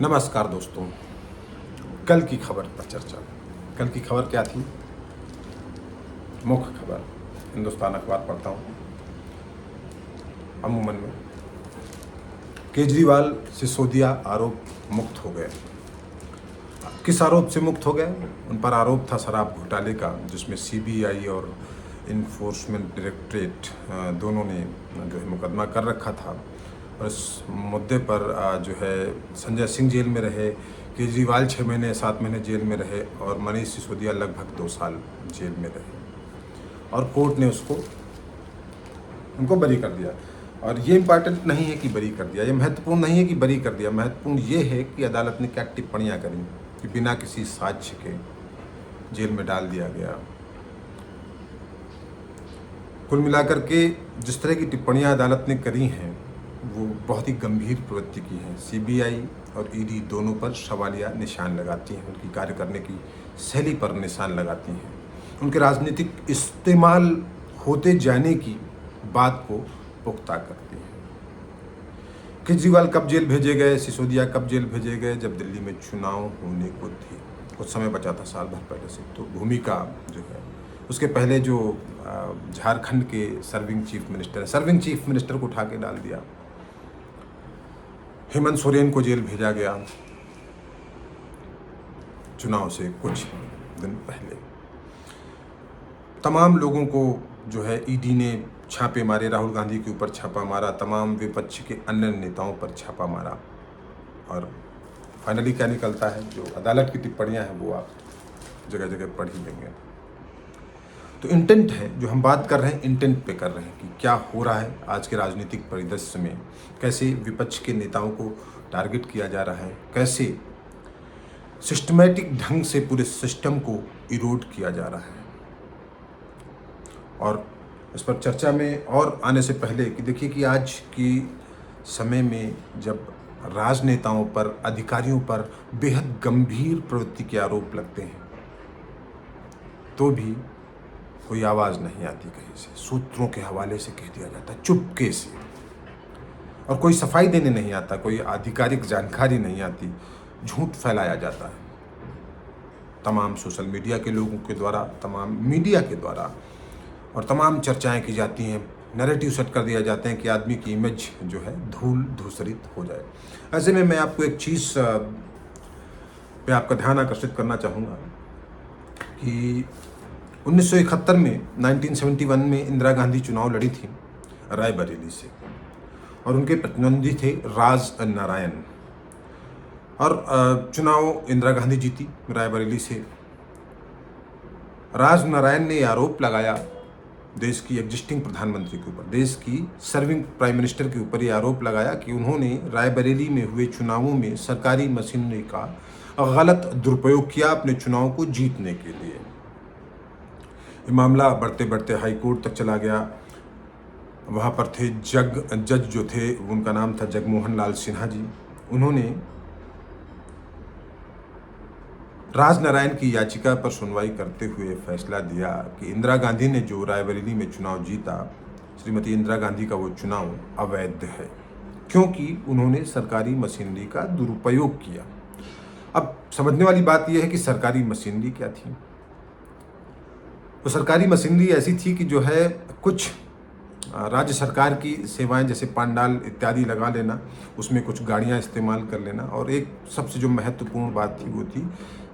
नमस्कार दोस्तों। कल की खबर पर चर्चा। कल की खबर क्या थी? मुख्य खबर, हिंदुस्तान अखबार पढ़ता हूँ अमूमन में। केजरीवाल सिसोदिया आरोप मुक्त हो गए। किस आरोप से मुक्त हो गए? उन पर आरोप था शराब घोटाले का, जिसमें सीबीआई और इन्फोर्समेंट डायरेक्टरेट दोनों ने जो है मुकदमा कर रखा था। और इस मुद्दे पर जो है संजय सिंह जेल में रहे, केजरीवाल 6 महीने 7 महीने जेल में रहे और मनीष सिसोदिया लगभग 2 साल जेल में रहे। और कोर्ट ने उनको बरी कर दिया। और ये इम्पॉर्टेंट नहीं है कि बरी कर दिया, ये महत्वपूर्ण नहीं है कि बरी कर दिया, महत्वपूर्ण ये है कि अदालत ने क्या टिप्पणियाँ करी कि बिना किसी साक्ष्य के जेल में डाल दिया गया। कुल मिलाकर के जिस तरह की टिप्पणियां अदालत ने करी हैं वो बहुत ही गंभीर प्रवृत्ति की हैं। सीबीआई और ईडी दोनों पर सवालिया निशान लगाती हैं, उनकी कार्य करने की शैली पर निशान लगाती हैं, उनके राजनीतिक इस्तेमाल होते जाने की बात को पुख्ता करती हैं। केजरीवाल कब जेल भेजे गए, सिसोदिया कब जेल भेजे गए? जब दिल्ली में चुनाव होने को थे, कुछ समय बचा था, साल भर पहले से। तो भूमिका जो है, उसके पहले जो झारखंड के सर्विंग चीफ मिनिस्टर को उठा के डाल दिया। हेमंत सोरेन को जेल भेजा गया चुनाव से कुछ दिन पहले। तमाम लोगों को जो है ईडी ने छापे मारे, राहुल गांधी के ऊपर छापा मारा, तमाम विपक्ष के अन्य नेताओं पर छापा मारा। और फाइनली क्या निकलता है? जो अदालत की टिप्पणियां हैं वो आप जगह जगह पढ़ ही लेंगे। तो इंटेंट है, जो हम बात कर रहे हैं इंटेंट पे कर रहे हैं कि क्या हो रहा है आज के राजनीतिक परिदृश्य में, कैसे विपक्ष के नेताओं को टारगेट किया जा रहा है, कैसे सिस्टमैटिक ढंग से पूरे सिस्टम को इरोड किया जा रहा है। और इस पर चर्चा में और आने से पहले कि देखिए कि आज की समय में जब राजनेताओं पर, अधिकारियों पर बेहद गंभीर प्रवृत्ति के आरोप लगते हैं तो भी कोई आवाज़ नहीं आती कहीं से, सूत्रों के हवाले से कह दिया जाता है चुपके से, और कोई सफाई देने नहीं आता, कोई आधिकारिक जानकारी नहीं आती, झूठ फैलाया जाता है तमाम सोशल मीडिया के लोगों के द्वारा, तमाम मीडिया के द्वारा, और तमाम चर्चाएं की जाती हैं, नैरेटिव सेट कर दिया जाते हैं कि आदमी की इमेज जो है धूल धूसरित हो जाए। ऐसे में मैं आपको एक चीज़ पे आपका ध्यान आकर्षित करना चाहूँगा कि 1971 में 1971 में इंदिरा गांधी चुनाव लड़ी थी रायबरेली से, और उनके प्रतिद्वंदी थे राज नारायण। और चुनाव इंदिरा गांधी जीती रायबरेली से। राज नारायण ने आरोप लगाया देश की एग्जिस्टिंग प्रधानमंत्री के ऊपर, देश की सर्विंग प्राइम मिनिस्टर के ऊपर ये आरोप लगाया कि उन्होंने रायबरेली में हुए चुनावों में सरकारी मशीनरी का गलत दुरुपयोग किया अपने चुनाव को जीतने के लिए। ये मामला बढ़ते बढ़ते हाई कोर्ट तक चला गया। वहाँ पर थे जज जो थे, उनका नाम था जगमोहन लाल सिन्हा जी। उन्होंने राजनारायण की याचिका पर सुनवाई करते हुए फैसला दिया कि इंदिरा गांधी ने जो रायबरेली में चुनाव जीता, श्रीमती इंदिरा गांधी का वो चुनाव अवैध है, क्योंकि उन्होंने सरकारी मशीनरी का दुरुपयोग किया। अब समझने वाली बात यह है कि सरकारी मशीनरी क्या थी। तो सरकारी मशीनरी ऐसी थी कि जो है कुछ राज्य सरकार की सेवाएं जैसे पंडाल इत्यादि लगा लेना, उसमें कुछ गाड़ियां इस्तेमाल कर लेना, और एक सबसे जो महत्वपूर्ण बात थी वो थी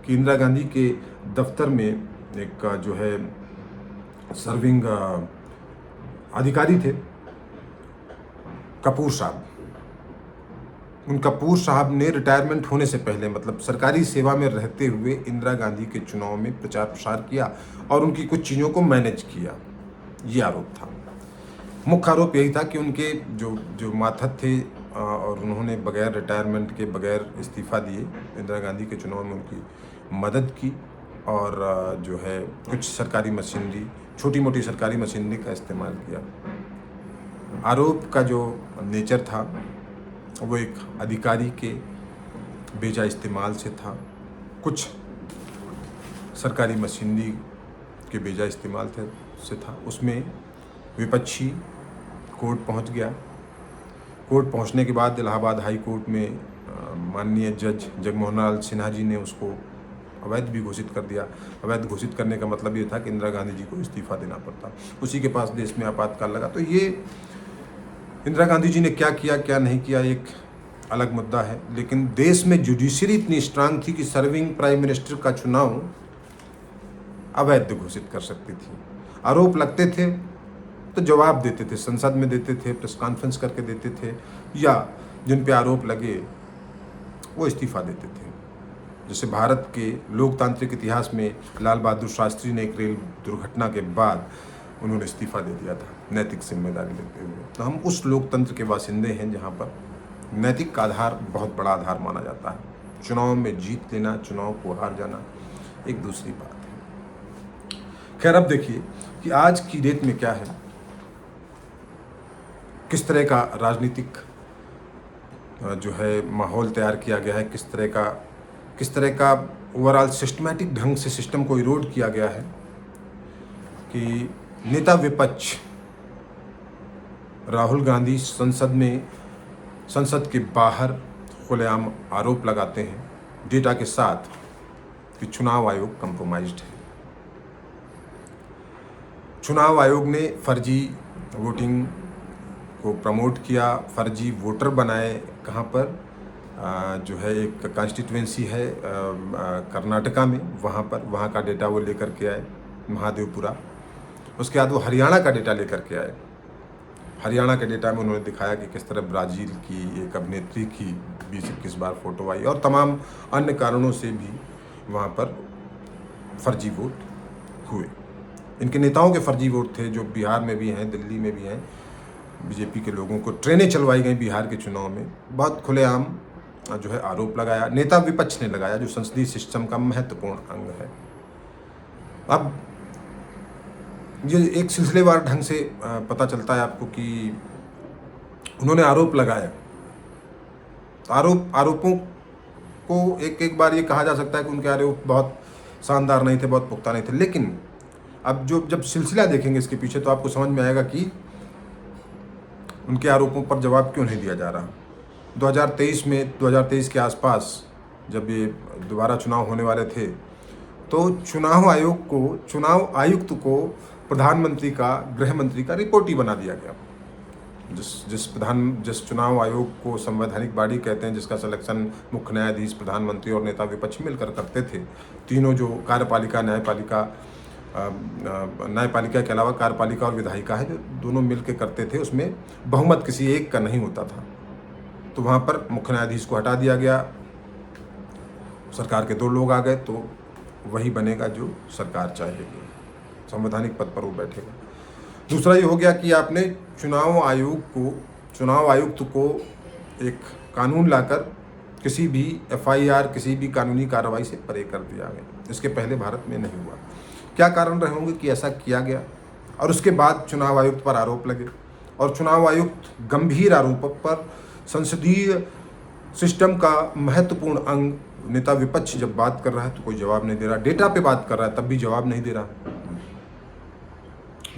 कि इंदिरा गांधी के दफ्तर में एक जो है सर्विंग अधिकारी थे कपूर साहब। उन कपूर साहब ने रिटायरमेंट होने से पहले, मतलब सरकारी सेवा में रहते हुए, इंदिरा गांधी के चुनाव में प्रचार प्रसार किया और उनकी कुछ चीज़ों को मैनेज किया। ये आरोप था। मुख्य आरोप यही था कि उनके जो मातहत थे और उन्होंने बगैर रिटायरमेंट के, बगैर इस्तीफ़ा दिए इंदिरा गांधी के चुनाव में उनकी मदद की, और जो है कुछ सरकारी मशीनरी, छोटी मोटी सरकारी मशीनरी का इस्तेमाल किया। आरोप का जो नेचर था वो एक अधिकारी के बेजा इस्तेमाल से था, कुछ सरकारी मशीनरी के बेजा इस्तेमाल से था। उसमें विपक्षी कोर्ट पहुंच गया। कोर्ट पहुंचने के बाद इलाहाबाद हाई कोर्ट में माननीय जज जगमोहन लाल सिन्हा जी ने उसको अवैध भी घोषित कर दिया। अवैध घोषित करने का मतलब ये था कि इंदिरा गांधी जी को इस्तीफा देना पड़ता, उसी के पास देश में आपातकाल लगा। तो ये इंदिरा गांधी जी ने क्या किया क्या नहीं किया एक अलग मुद्दा है, लेकिन देश में जुडिशरी इतनी स्ट्रांग थी कि सर्विंग प्राइम मिनिस्टर का चुनाव अवैध घोषित कर सकती थी। आरोप लगते थे तो जवाब देते थे, संसद में देते थे, प्रेस कॉन्फ्रेंस करके देते थे, या जिन पे आरोप लगे वो इस्तीफा देते थे। जैसे भारत के लोकतांत्रिक इतिहास में लाल बहादुर शास्त्री ने एक रेल दुर्घटना के बाद उन्होंने इस्तीफा दे दिया था नैतिक जिम्मेदारी लेते हुए। तो हम उस लोकतंत्र के बासिंदे हैं जहाँ पर नैतिक का आधार बहुत बड़ा आधार माना जाता है। चुनाव में जीत लेना, चुनाव को हार जाना एक दूसरी बात है। खैर, अब देखिए कि आज की डेट में क्या है, किस तरह का राजनीतिक जो है माहौल तैयार किया गया है, किस तरह का ओवरऑल सिस्टमैटिक ढंग से सिस्टम को इरोड किया गया है कि नेता विपक्ष राहुल गांधी संसद के बाहर खुलेआम आरोप लगाते हैं डेटा के साथ कि चुनाव आयोग कंप्रोमाइज्ड है। चुनाव आयोग ने फर्जी वोटिंग को प्रमोट किया, फर्जी वोटर बनाए। कहाँ पर जो है एक कॉन्स्टिट्यूएंसी है कर्नाटका में, वहाँ का डेटा वो लेकर के आए, महादेवपुरा। उसके बाद वो हरियाणा का डेटा लेकर के आए। हरियाणा के डेटा में उन्होंने दिखाया कि किस तरह ब्राज़ील की एक अभिनेत्री की 20-21 बार फ़ोटो आई, और तमाम अन्य कारणों से भी वहाँ पर फर्जी वोट हुए। इनके नेताओं के फर्जी वोट थे जो बिहार में भी हैं, दिल्ली में भी हैं। बीजेपी के लोगों को ट्रेनें चलवाई गई बिहार के चुनाव में। बहुत खुलेआम जो है आरोप लगाया, नेता विपक्ष ने लगाया, जो संसदीय सिस्टम का महत्वपूर्ण अंग है। अब ये एक सिलसिलेवार ढंग से पता चलता है आपको कि उन्होंने आरोप लगाया। आरोपों को एक बार ये कहा जा सकता है कि उनके आरोप बहुत शानदार नहीं थे, बहुत पुख्ता नहीं थे, लेकिन अब जब सिलसिला देखेंगे इसके पीछे तो आपको समझ में आएगा कि उनके आरोपों पर जवाब क्यों नहीं दिया जा रहा। 2023 के आसपास जब ये दोबारा चुनाव होने वाले थे तो चुनाव आयुक्त को प्रधानमंत्री का, गृह मंत्री का रिपोर्ट ही बना दिया गया। जिस चुनाव आयोग को संवैधानिक बॉडी कहते हैं, जिसका सिलेक्शन मुख्य न्यायाधीश, प्रधानमंत्री और नेता विपक्ष मिलकर करते थे। तीनों जो कार्यपालिका, न्यायपालिका के अलावा कार्यपालिका और विधायिका है, जो दोनों मिलकर करते थे, उसमें बहुमत किसी एक का नहीं होता था। तो वहाँ पर मुख्य न्यायाधीश को हटा दिया गया, सरकार के 2 लोग आ गए, तो वही बनेगा जो सरकार चाहेगी, संवैधानिक पद पर वो बैठेगा। दूसरा ये हो गया कि आपने चुनाव आयुक्त को एक कानून लाकर किसी भी FIR, किसी भी कानूनी कार्रवाई से परे कर दिया गया। इसके पहले भारत में नहीं हुआ। क्या कारण रहे होंगे कि ऐसा किया गया, और उसके बाद चुनाव आयुक्त पर आरोप लगे, और चुनाव आयुक्त गंभीर आरोपों पर संसदीय सिस्टम का महत्वपूर्ण अंग नेता विपक्ष जब बात कर रहा है तो कोई जवाब नहीं दे रहा। डेटा पे बात कर रहा है तब भी जवाब नहीं दे रहा।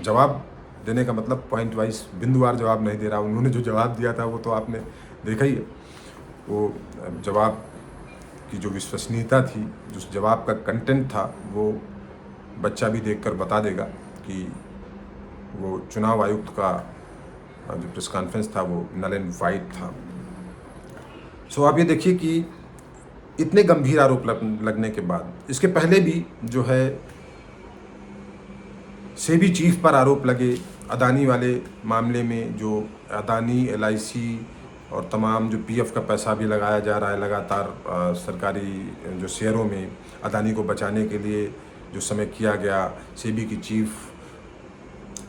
जवाब देने का मतलब पॉइंट वाइज, बिंदुवार जवाब नहीं दे रहा। उन्होंने जो जवाब दिया था वो तो आपने देखा ही है। वो जवाब की जो विश्वसनीयता थी, जो जवाब का कंटेंट था, वो बच्चा भी देखकर बता देगा कि वो चुनाव आयुक्त का जो प्रेस कॉन्फ्रेंस था वो नल एंड वाइट था। सो आप ये देखिए कि इतने गंभीर आरोप लगने के बाद, इसके पहले भी जो है सेबी चीफ पर आरोप लगे अदानी वाले मामले में, जो अदानी, LIC और तमाम जो PF का पैसा भी लगाया जा रहा है लगातार सरकारी जो शेयरों में, अदानी को बचाने के लिए जो समय किया गया। सेबी की चीफ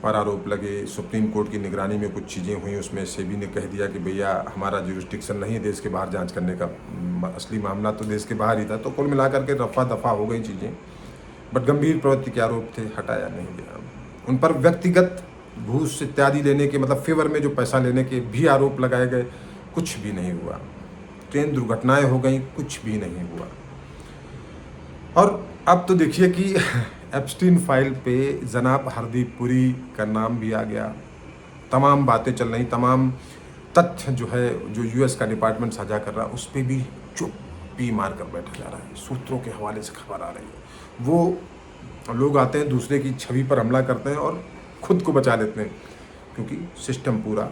पर आरोप लगे। सुप्रीम कोर्ट की निगरानी में कुछ चीज़ें हुई, उसमें सेबी ने कह दिया कि भैया हमारा जुरिस्डिक्शन नहीं है देश के बाहर जांच करने का, असली मामला तो देश के बाहर ही था। तो कुल मिलाकर के रफा दफा हो गई चीज़ें, बट गंभीर प्रवृत्ति के आरोप थे, हटाया नहीं गया। उन पर व्यक्तिगत घूस इत्यादि लेने के, मतलब फेवर में जो पैसा लेने के भी आरोप लगाए गए, कुछ भी नहीं हुआ। ट्रेन दुर्घटनाएं हो गई, कुछ भी नहीं हुआ। और अब तो देखिए कि एप्स्टीन फाइल पे जनाब हरदीप पुरी का नाम भी आ गया। तमाम बातें चल रही, तमाम तथ्य जो है, जो US का डिपार्टमेंट साझा कर रहा, उस पर भी चुप्पी मार कर बैठा जा रहा है। सूत्रों के हवाले से खबर आ रही है, वो लोग आते हैं दूसरे की छवि पर हमला करते हैं और खुद को बचा लेते हैं, क्योंकि सिस्टम पूरा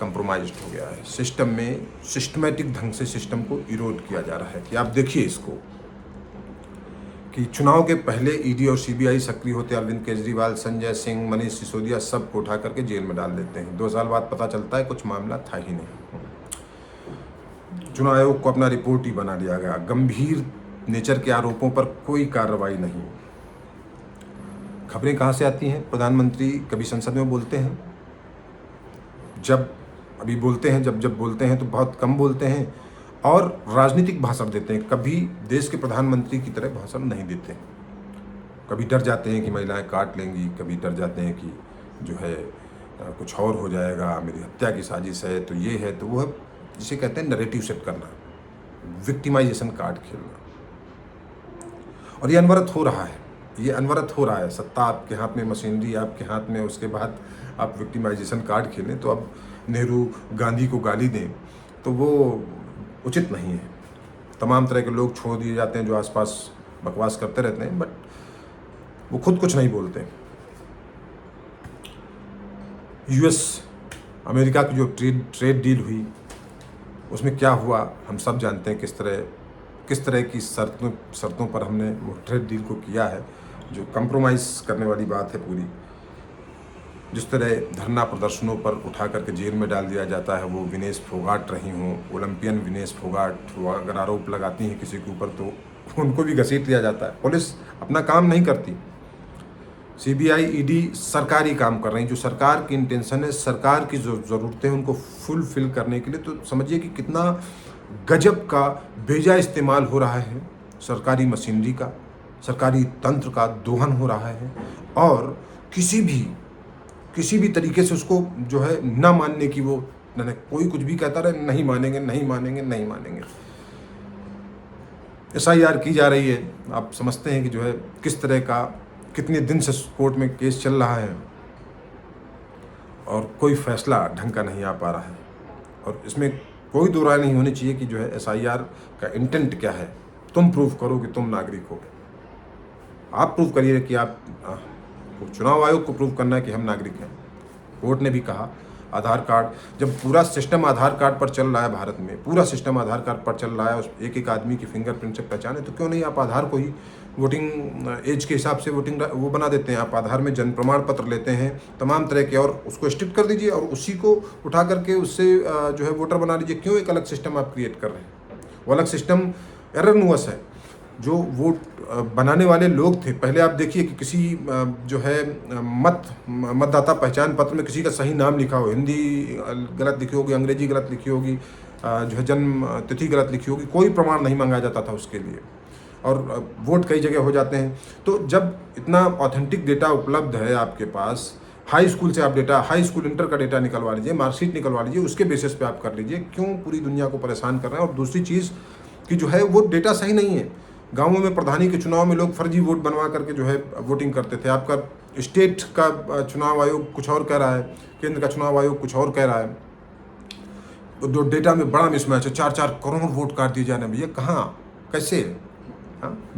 कंप्रोमाइज्ड हो गया है। सिस्टम में सिस्टमेटिक ढंग से सिस्टम को इरोड किया जा रहा है। कि आप देखिए इसको, कि चुनाव के पहले ईडी और सीबीआई सक्रिय होते, अरविंद केजरीवाल, संजय सिंह, मनीष सिसोदिया सबको उठा करके जेल में डाल देते हैं। 2 साल बाद पता चलता है कुछ मामला था ही नहीं। चुनाव आयोग को अपना रिपोर्ट ही बना लिया गया। गंभीर नेचर के आरोपों पर कोई कार्रवाई नहीं। खबरें कहाँ से आती हैं? प्रधानमंत्री कभी संसद में बोलते हैं, जब बोलते हैं तो बहुत कम बोलते हैं, और राजनीतिक भाषण देते हैं। कभी देश के प्रधानमंत्री की तरह भाषण नहीं देते। कभी डर जाते हैं कि महिलाएं काट लेंगी, कभी डर जाते हैं कि जो है कुछ और हो जाएगा, मेरी हत्या की साजिश है, तो ये है तो वो है, जिसे कहते हैं नैरेटिव सेट करना, विक्टिमाइजेशन कार्ड खेलना। और ये अनवरत हो रहा है। सत्ता आपके हाथ में, मशीनरी आपके हाथ में, उसके बाद आप विक्टिमाइजेशन कार्ड खेलें। तो अब नेहरू गांधी को गाली दें तो वो उचित नहीं है। तमाम तरह के लोग छोड़ दिए जाते हैं जो आसपास बकवास करते रहते हैं, बट वो खुद कुछ नहीं बोलते। यूएस अमेरिका की जो ट्रेड डील हुई, उसमें क्या हुआ हम सब जानते हैं। किस तरह की शर्तों पर हमने वो ट्रेड डील को किया है, जो कंप्रोमाइज़ करने वाली बात है पूरी। जिस तरह धरना प्रदर्शनों पर उठा करके जेल में डाल दिया जाता है, वो विनेश फोगाट रही हों, ओलंपियन विनेश फोगाट, वो अगर आरोप लगाती हैं किसी के ऊपर तो उनको भी घसीट लिया जाता है। पुलिस अपना काम नहीं करती। सीबीआई, ईडी सरकारी काम कर रही हैं। जो सरकार की इंटेंशन है, सरकार की जो ज़रूरतें हैं उनको फुलफिल करने के लिए, तो समझिए कि कितना गजब का बेजा इस्तेमाल हो रहा है सरकारी मशीनरी का, सरकारी तंत्र का दोहन हो रहा है। और किसी भी तरीके से उसको जो है ना मानने की, वो न कोई कुछ भी कहता रहे, नहीं मानेंगे। एसआईआर की जा रही है। आप समझते हैं कि जो है किस तरह का, कितने दिन से कोर्ट में केस चल रहा है और कोई फैसला ढंग का नहीं आ पा रहा है। और इसमें कोई दो राय नहीं होनी चाहिए कि जो है एसआईआर का इंटेंट क्या है। तुम प्रूव करो कि तुम नागरिक हो। आप प्रूव करिए कि आप, चुनाव आयोग को प्रूव करना है कि हम नागरिक हैं। कोर्ट ने भी कहा आधार कार्ड, जब पूरा सिस्टम आधार कार्ड पर चल रहा है, भारत में पूरा सिस्टम आधार कार्ड पर चल रहा है, उस एक आदमी की फिंगरप्रिंट से पहचाने, तो क्यों नहीं आप आधार को ही वोटिंग एज के हिसाब से वोटिंग वो बना देते हैं। आप आधार में जन्म प्रमाण पत्र लेते हैं, तमाम तरह के, और उसको स्ट्रिक्ट कर दीजिए और उसी को उठा करके उससे जो है वोटर बना लीजिए। क्यों एक अलग सिस्टम आप क्रिएट कर रहे हैं? वो अलग सिस्टम एररनुअस है। जो वोट बनाने वाले लोग थे, पहले आप देखिए कि किसी जो है मतदाता पहचान पत्र में किसी का सही नाम लिखा हो, हिंदी गलत लिखी होगी, अंग्रेजी गलत लिखी होगी, जो है जन्म तिथि गलत लिखी होगी, कोई प्रमाण नहीं मांगा जाता था उसके लिए, और वोट कई जगह हो जाते हैं। तो जब इतना ऑथेंटिक डेटा उपलब्ध है आपके पास, हाई स्कूल से आप हाई स्कूल इंटर का डेटा निकलवा लीजिए, मार्कशीट निकलवा लीजिए, उसके बेसिस पे आप कर लीजिए। क्यों पूरी दुनिया को परेशान कर रहे हैं? और दूसरी चीज़ कि जो है वो डेटा सही नहीं है। गाँवों में प्रधानी के चुनाव में लोग फर्जी वोट बनवा करके जो है वोटिंग करते थे। आपका स्टेट का चुनाव आयोग कुछ और कह रहा है, केंद्र का चुनाव आयोग कुछ और कह रहा है। तो डेटा में बड़ा मिसमैच है। 4-4 करोड़ वोट काट दिए जा रहे हैं। भैया कहाँ, कैसे?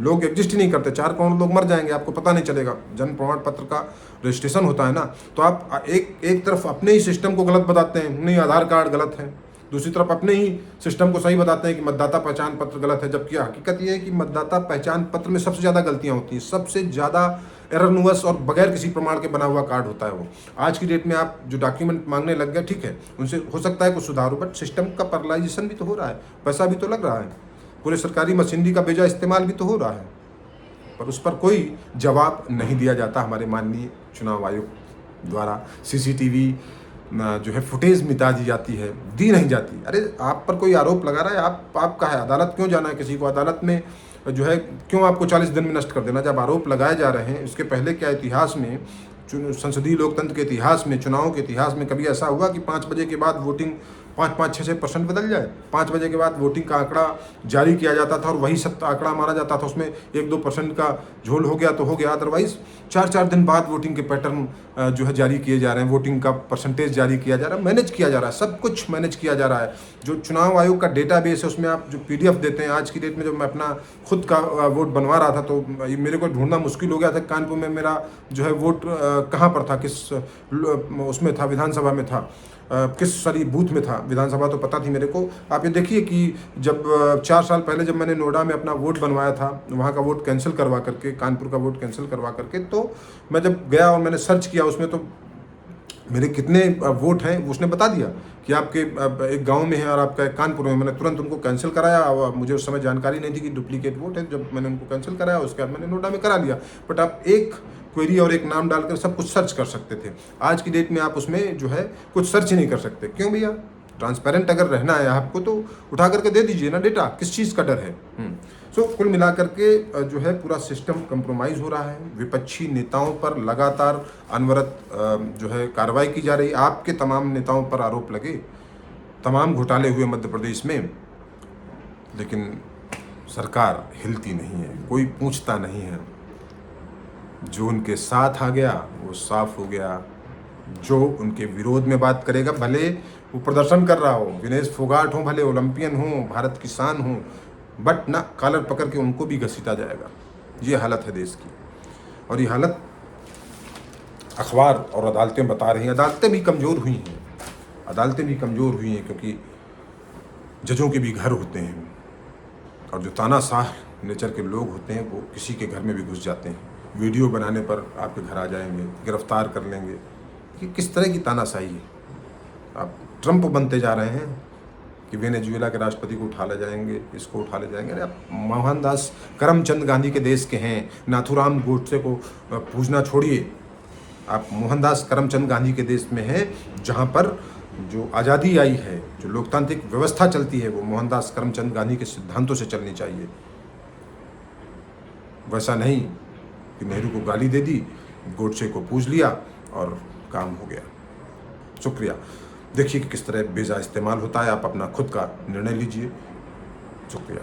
लोग एग्जिस्ट ही नहीं करते। 4 करोड़ लोग मर जाएंगे, आपको पता नहीं चलेगा। जन्म प्रमाण पत्र का रजिस्ट्रेशन होता है ना, तो आप एक तरफ अपने ही सिस्टम को गलत बताते हैं, नहीं आधार कार्ड गलत है, दूसरी तरफ अपने ही सिस्टम को सही बताते हैं कि मतदाता पहचान पत्र गलत है। जबकि हकीकत यह है कि मतदाता पहचान पत्र में सबसे ज़्यादा गलतियां होती हैं, सबसे ज़्यादा एररनुअस और बगैर किसी प्रमाण के बना हुआ कार्ड होता है वो। आज की डेट में आप जो डॉक्यूमेंट मांगने लग गए, ठीक है, उनसे हो सकता है कुछ सुधार हो, बट सिस्टम का पैरेललाइजेशन भी तो हो रहा है, पैसा भी तो लग रहा है, पूरे सरकारी मशीनरी का बेजा इस्तेमाल भी तो हो रहा है, पर उस पर कोई जवाब नहीं दिया जाता हमारे माननीय चुनाव आयोग द्वारा। सीसीटीवी जो है फुटेज मिटा दी जाती है, दी नहीं जाती। अरे आप पर कोई आरोप लगा रहा है, आपका है, अदालत क्यों जाना है किसी को? अदालत में जो है क्यों आपको 40 दिन में नष्ट कर देना? जब आरोप लगाए जा रहे हैं, इसके पहले क्या इतिहास में, संसदीय लोकतंत्र के इतिहास में, चुनाव के इतिहास में कभी ऐसा हुआ कि 5 बजे के बाद वोटिंग 5-5, 6-6% बदल जाए। 5 बजे के बाद वोटिंग का आंकड़ा जारी किया जाता था और वही सब आंकड़ा माना जाता था, उसमें 1-2% का झोल हो गया तो हो गया, अदरवाइज़ 4-4 दिन बाद वोटिंग के पैटर्न जो है जारी किए जा रहे हैं, वोटिंग का परसेंटेज जारी किया जा रहा है, मैनेज किया जा रहा है, सब कुछ मैनेज किया जा रहा है। जो चुनाव आयोग का डेटाबेस है उसमें आप जो PDF देते हैं, आज की डेट में जब मैं अपना खुद का वोट बनवा रहा था तो मेरे को ढूंढना मुश्किल हो गया था कानपुर में मेरा जो है वोट कहाँ पर था, किस उसमें था, विधानसभा में था, किस सारी बूथ में था। विधानसभा तो पता थी मेरे को। आप ये देखिए कि जब 4 साल पहले जब मैंने नोएडा में अपना वोट बनवाया था, वहाँ का वोट कैंसिल करवा करके, कानपुर का वोट कैंसिल करवा करके, तो मैं जब गया और मैंने सर्च किया उसमें तो मेरे कितने वोट हैं उसने बता दिया कि आपके एक गांव में है और आपका एक कानपुर में। मैंने तुरंत उनको कैंसिल कराया और मुझे उस समय जानकारी नहीं थी कि डुप्लीकेट वोट है। जब मैंने उनको कैंसिल कराया उसके बाद मैंने नोएडा में करा लिया। बट आप एक क्वेरी और एक नाम डालकर सब कुछ सर्च कर सकते थे। आज की डेट में आप उसमें जो है कुछ सर्च ही नहीं कर सकते। क्यों भैया? ट्रांसपेरेंट अगर रहना है आपको तो उठा करके दे दीजिए ना डेटा, किस चीज़ का डर है। सो कुल मिलाकर के जो है पूरा सिस्टम कंप्रोमाइज़ हो रहा है। विपक्षी नेताओं पर लगातार अनवरत जो है कार्रवाई की जा रही है। आपके तमाम नेताओं पर आरोप लगे, तमाम घोटाले हुए मध्य प्रदेश में, लेकिन सरकार हिलती नहीं है, कोई पूछता नहीं है। जो उनके साथ आ गया वो साफ हो गया, जो उनके विरोध में बात करेगा, भले वो प्रदर्शन कर रहा हो, विनेश फोगाट हो, भले ओलंपियन हो, भारत की शान हो, बट ना कॉलर पकड़ के उनको भी घसीटा जाएगा। ये हालत है देश की, और ये हालत अखबार और अदालतें बता रही हैं। अदालतें भी कमज़ोर हुई हैं, अदालतें भी कमज़ोर हुई हैं, क्योंकि जजों के भी घर होते हैं और जो तानाशाह नेचर के लोग होते हैं वो किसी के घर में भी घुस जाते हैं। वीडियो बनाने पर आपके घर आ जाएंगे, गिरफ्तार कर लेंगे। ये किस तरह की तानाशाही है? आप ट्रंप बनते जा रहे हैं कि वेनेजुएला के राष्ट्रपति को उठा ले जाएंगे, इसको उठा ले जाएंगे। अरे आप मोहनदास करमचंद गांधी के देश के हैं, नाथूराम गोडसे को पूजना छोड़िए। आप मोहनदास करमचंद गांधी के देश में हैं, जहाँ पर जो आज़ादी आई है, जो लोकतांत्रिक व्यवस्था चलती है, वो मोहनदास करमचंद गांधी के सिद्धांतों से चलनी चाहिए। वैसा नहीं कि नेहरू को गाली दे दी, गोडसे को पूज लिया और काम हो गया। शुक्रिया। देखिए कि किस तरह बेजा इस्तेमाल होता है। आप अपना खुद का निर्णय लीजिए। शुक्रिया।